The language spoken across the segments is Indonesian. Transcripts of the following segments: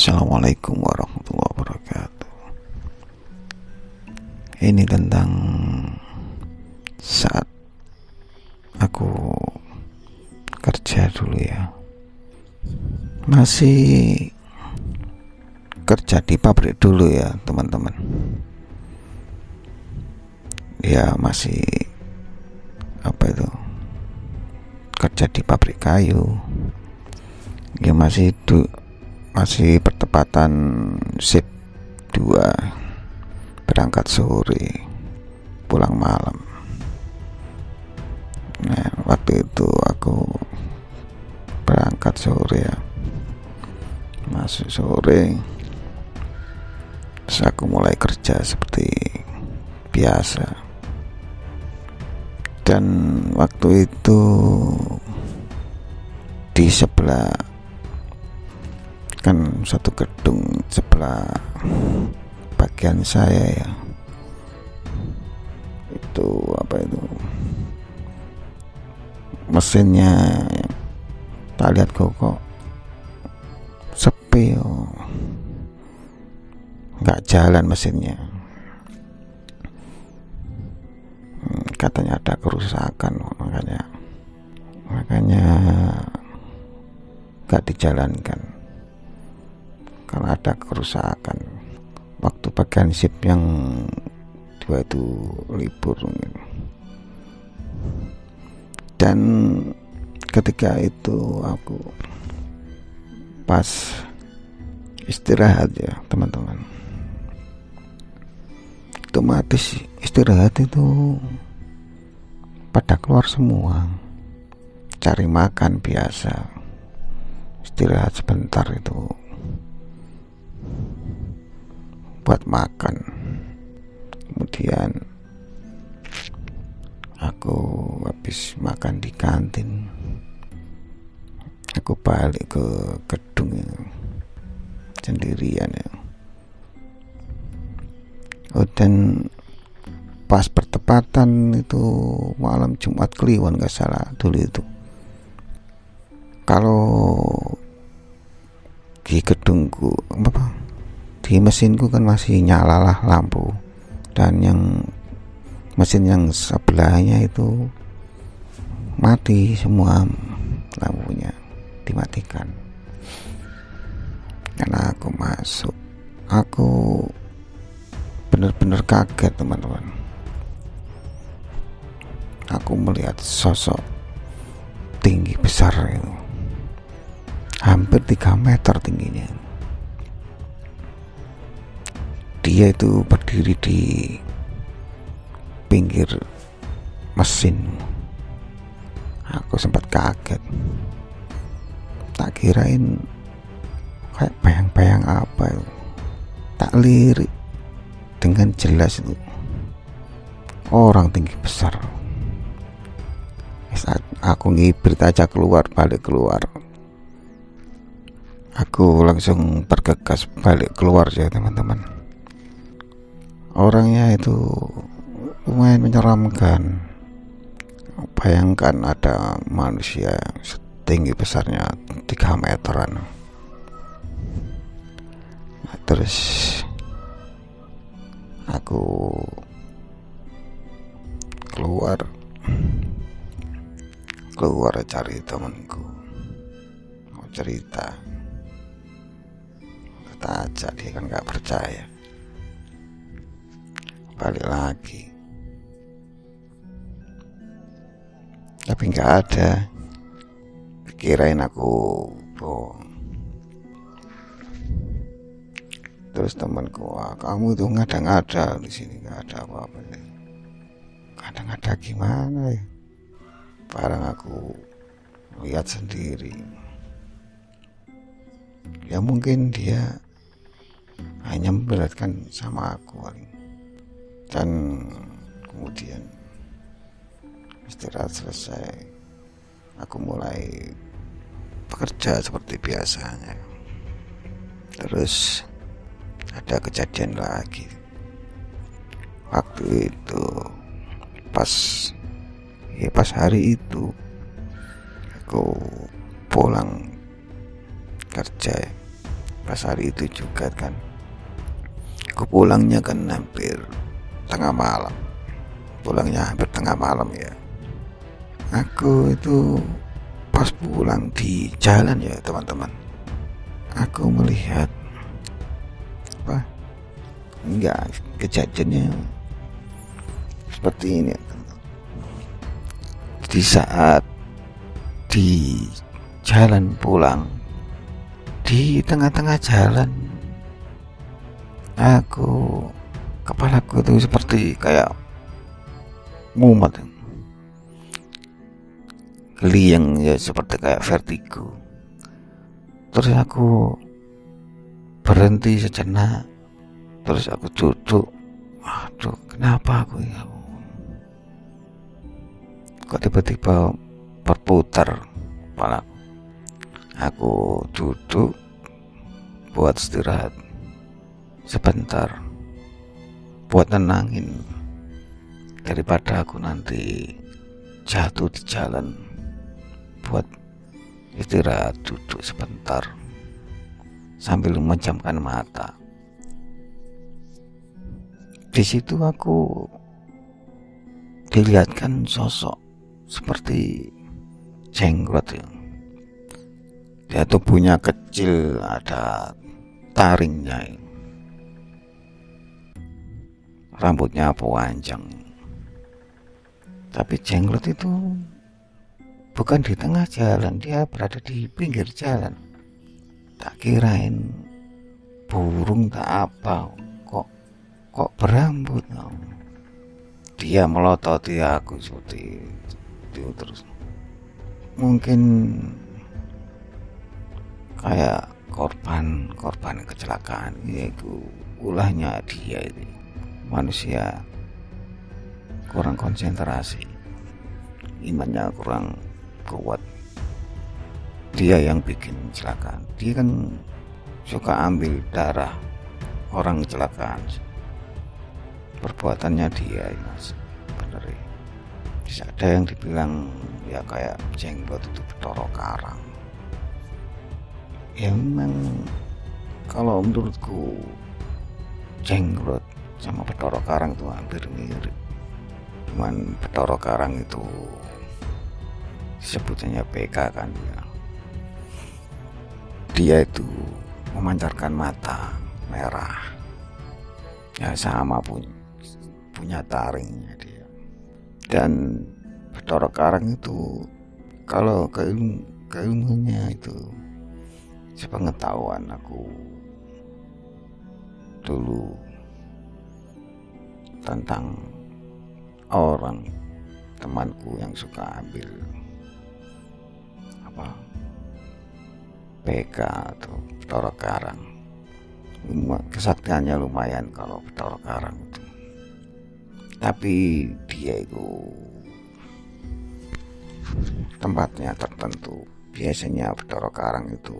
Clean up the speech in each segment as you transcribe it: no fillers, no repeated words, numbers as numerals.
Assalamualaikum warahmatullahi wabarakatuh. Ini tentang saat aku kerja dulu ya. Masih kerja di pabrik dulu ya teman-teman. Ya masih kerja di pabrik kayu. Ya masih bertepatan shift 2, berangkat sore pulang malam. Nah waktu itu aku berangkat sore ya, masuk sore, terus aku mulai kerja seperti biasa. Dan waktu itu di sebelah, kan satu gedung sebelah bagian saya ya, itu mesinnya tak lihat kok sepi, nggak jalan mesinnya. Katanya ada kerusakan, makanya nggak dijalankan karena ada kerusakan. Waktu bagian shift yang 2 itu libur mungkin. Dan ketika itu aku pas istirahat ya teman-teman, otomatis istirahat itu pada keluar semua cari makan biasa. Istirahat sebentar itu buat makan. Kemudian aku habis makan di kantin, aku balik ke gedung ya, sendirian ya. Dan pas bertepatan itu malam Jumat Kliwon nggak salah dulu itu. Kalau di gedungku di mesinku kan masih nyala lah lampu, dan yang mesin yang sebelahnya itu mati semua, lampunya dimatikan. Karena aku masuk, aku benar-benar kaget teman-teman. Aku melihat sosok tinggi besar itu, hampir 3 meter tingginya. Dia itu berdiri di pinggir mesin. Aku sempat kaget, tak kirain kayak bayang-bayang apa itu. Tak lirik dengan jelas itu orang tinggi besar. Saat aku ngibrit aja balik keluar, aku langsung bergegas balik keluar ya teman-teman. Orangnya itu lumayan menyeramkan. Bayangkan ada manusia yang setinggi besarnya 3 meteran. Nah, terus aku keluar cari temanku, mau cerita. Kata aja, dia kan gak percaya. Balik lagi, tapi nggak ada. Kirain aku bohong. Terus temanku, kamu itu ngada-ngada di sini, nggak ada apa-apa. Ngada-ngada gimana ya? Barang aku lihat sendiri, ya mungkin dia hanya memberatkan sama aku. Dan kemudian istirahat selesai, aku mulai bekerja seperti biasanya. Terus ada kejadian lagi. Waktu itu pas hari itu aku pulang kerja, Pas hari itu juga kan aku pulangnya kan hampir tengah malam. Ya. Aku itu pas pulang di jalan ya teman-teman, aku melihat apa? Enggak, kejadiannya seperti ini. Di saat di jalan pulang, di tengah-tengah jalan, kepalaku tuh seperti kayak mumet, geliang ya, seperti kayak vertigo. Terus aku berhenti sejenak, terus aku duduk. Aduh, kenapa aku ya? Kok tiba-tiba berputar kepalaku. Aku duduk buat istirahat sebentar, buat nenangin, daripada aku nanti jatuh di jalan. Buat istirahat, duduk sebentar sambil memejamkan mata. Di situ aku dilihatkan sosok seperti jenglot ya. Dia tubuhnya kecil, ada taringnya, rambutnya panjang. Tapi jenglot itu bukan di tengah jalan, dia berada di pinggir jalan. Tak kirain burung tak apa, kok berambut. Dia melototi aku seperti itu terus. Mungkin kayak korban kecelakaan, yaitu ulahnya dia itu. Manusia kurang konsentrasi, imannya kurang kuat. Dia yang bikin kecelakaan. Dia kan suka ambil darah orang kecelakaan. Perbuatannya dia mas, bener ya. Bisa ada yang dibilang ya kayak jenglot itu Bathara Karang. Ya memang kalau menurutku jenglot sama Bathara Karang itu hampir mirip. Cuman Bathara Karang itu sebutannya PK kan ya. Dia itu memancarkan mata merah. Ya sama punya taringnya dia. Dan Bathara Karang itu kalau keilmuannya itu, sepengetahuan aku dulu tentang orang temanku yang suka ambil PK atau Bathara Karang. Kesaktiannya lumayan kalau Bathara Karang itu. Tapi dia itu tempatnya tertentu. Biasanya Bathara Karang itu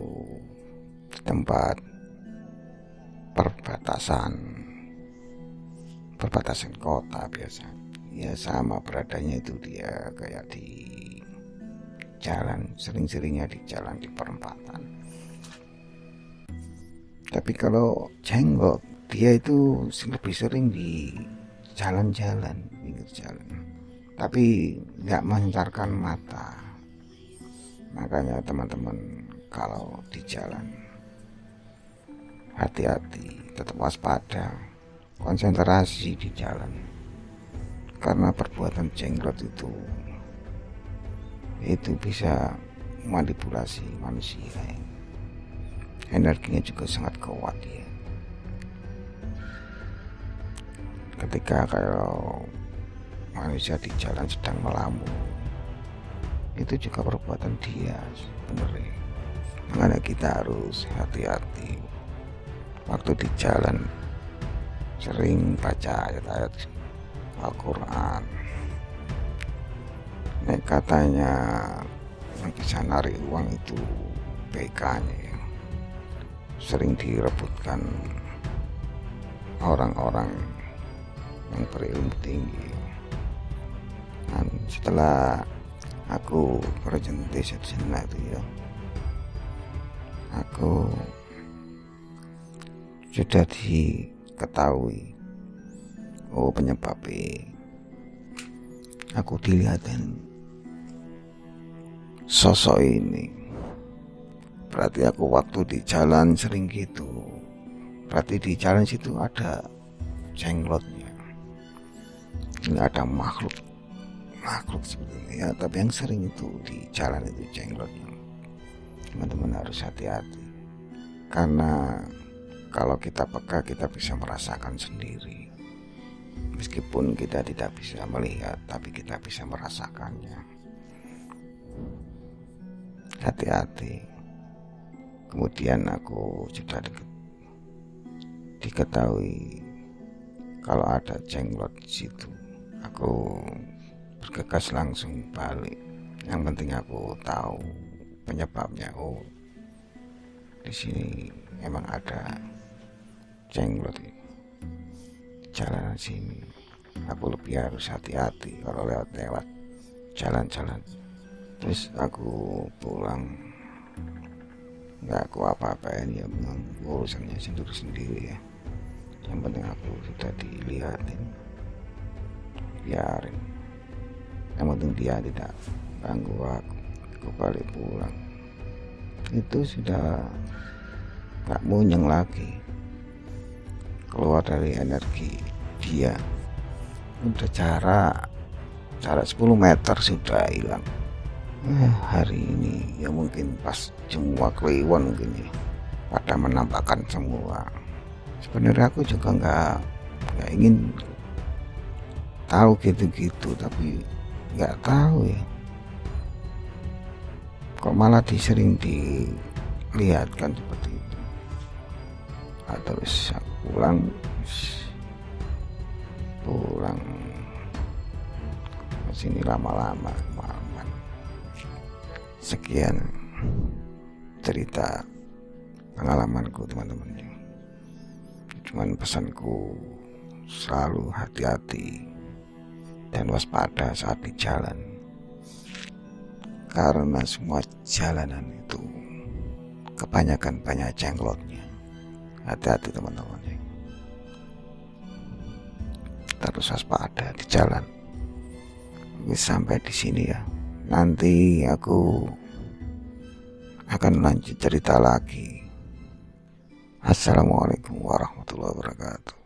di tempat perbatasan kota biasa. Ya sama beradanya itu dia kayak di jalan, sering-seringnya di jalan, di perempatan. Tapi kalau jenglot, dia itu lebih sering di jalan-jalan, pinggir jalan. Tapi nggak memancarkan mata. Makanya teman-teman kalau di jalan hati-hati, tetap waspada, konsentrasi di jalan. Karena perbuatan jenglot itu bisa manipulasi manusia. Energinya juga sangat kuat ya. Ketika kalau manusia di jalan sedang melamun, itu juga perbuatan dia sebenarnya. Makanya kita harus hati-hati waktu di jalan, sering baca ayat-ayat Al-Quran. Katanya bisa narik uang itu PK-nya ya, sering direbutkan orang-orang yang berilmu tinggi. Dan setelah aku berhenti sejenak itu ya, aku sudah diketahui penyebabnya. Aku dilihatin sosok ini, berarti aku waktu di jalan sering gitu, berarti di jalan situ ada jenglotnya. Ini ada makhluk seperti ya, tapi yang sering itu di jalan itu jenglotnya. Teman-teman harus hati-hati, karena kalau kita peka kita bisa merasakan sendiri. Meskipun kita tidak bisa melihat, tapi kita bisa merasakannya. Hati-hati. Kemudian aku sudah diketahui kalau ada jenglot di situ. Aku bergegas langsung balik. Yang penting aku tahu penyebabnya. Di sini emang ada jenglot di jalan sini. Aku lebih harus hati-hati kalau lewat jalan-jalan. Terus aku pulang, nggak aku apa-apain ya, memang urusannya sendiri ya. Yang penting aku sudah dilihatin, biarin. Yang penting dia tidak ganggu aku balik pulang. Itu sudah nggak munyeng lagi, keluar dari energi dia. Udah jarak 10 meter sudah hilang. Hari ini ya mungkin pas semua kliwon mungkin ya, pada menampakkan semua. Sebenarnya aku juga nggak ingin tahu gitu-gitu, tapi nggak tahu ya, kok malah sering dilihatkan seperti itu. Terus aku pulang ke sini lama-lama. Sekian cerita pengalamanku, teman-teman. Cuman pesanku, selalu hati-hati dan waspada saat di jalan, karena semua jalanan itu kebanyakan banyak jenglotnya. Hati-hati teman-teman, terus waspada di jalan. Sampai di sini ya. Nanti aku akan lanjut cerita lagi. Assalamualaikum warahmatullahi wabarakatuh.